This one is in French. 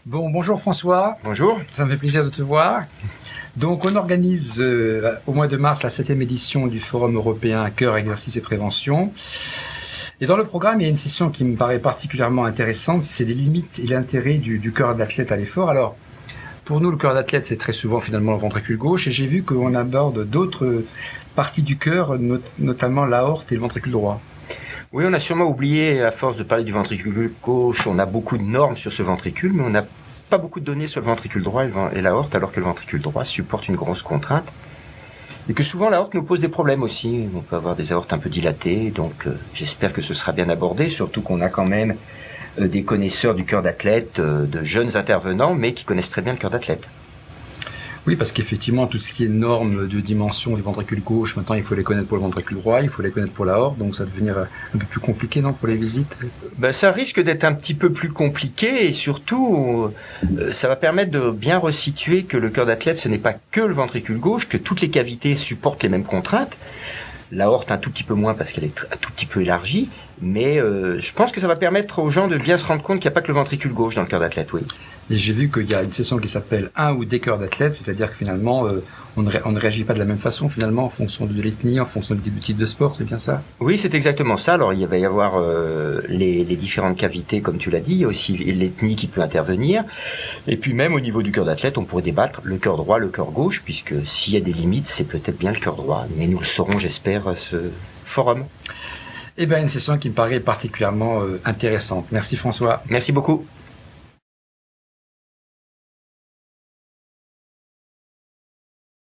Bon, bonjour François. Bonjour. Ça me fait plaisir de te voir. Donc, on organise au mois de mars la 7e édition du Forum européen Cœur, Exercice et Prévention. Et dans le programme, il y a une session qui me paraît particulièrement intéressante, c'est les limites et l'intérêt du cœur d'athlète à l'effort. Alors, pour nous, le cœur d'athlète, c'est très souvent finalement le ventricule gauche, et j'ai vu qu'on aborde d'autres parties du cœur, notamment l'aorte et le ventricule droit. Oui, on a sûrement oublié, à force de parler du ventricule gauche, on a beaucoup de normes sur ce ventricule, mais on n'a pas beaucoup de données sur le ventricule droit et l'aorte, alors que le ventricule droit supporte une grosse contrainte. Et que souvent l'aorte nous pose des problèmes aussi. On peut avoir des aortes un peu dilatées, donc j'espère que ce sera bien abordé, surtout qu'on a quand même des connaisseurs du cœur d'athlète, de jeunes intervenants, mais qui connaissent très bien le cœur d'athlète. Oui, parce qu'effectivement, tout ce qui est normes de dimension du ventricule gauche, maintenant il faut les connaître pour le ventricule droit, il faut les connaître pour l'aorte, donc ça va devenir un peu plus compliqué, non, pour les visites? Ça risque d'être un petit peu plus compliqué, et surtout, ça va permettre de bien resituer que le cœur d'athlète, ce n'est pas que le ventricule gauche, que toutes les cavités supportent les mêmes contraintes. L'aorte un tout petit peu moins parce qu'elle est un tout petit peu élargie, mais je pense que ça va permettre aux gens de bien se rendre compte qu'il n'y a pas que le ventricule gauche dans le cœur d'athlète, oui. Et j'ai vu qu'il y a une session qui s'appelle un ou des cœurs d'athlète, c'est-à-dire que finalement, on ne réagit pas de la même façon finalement en fonction de l'ethnie, en fonction du type de sport, c'est bien ça? Oui, c'est exactement ça. Alors il va y avoir les différentes cavités, comme tu l'as dit, il y a aussi l'ethnie qui peut intervenir. Et puis même au niveau du cœur d'athlète, on pourrait débattre le cœur droit, le cœur gauche, puisque s'il y a des limites, c'est peut-être bien le cœur droit. Mais nous le saurons, j'espère, à ce forum. Eh bien, une session qui me paraît particulièrement intéressante. Merci François. Merci beaucoup.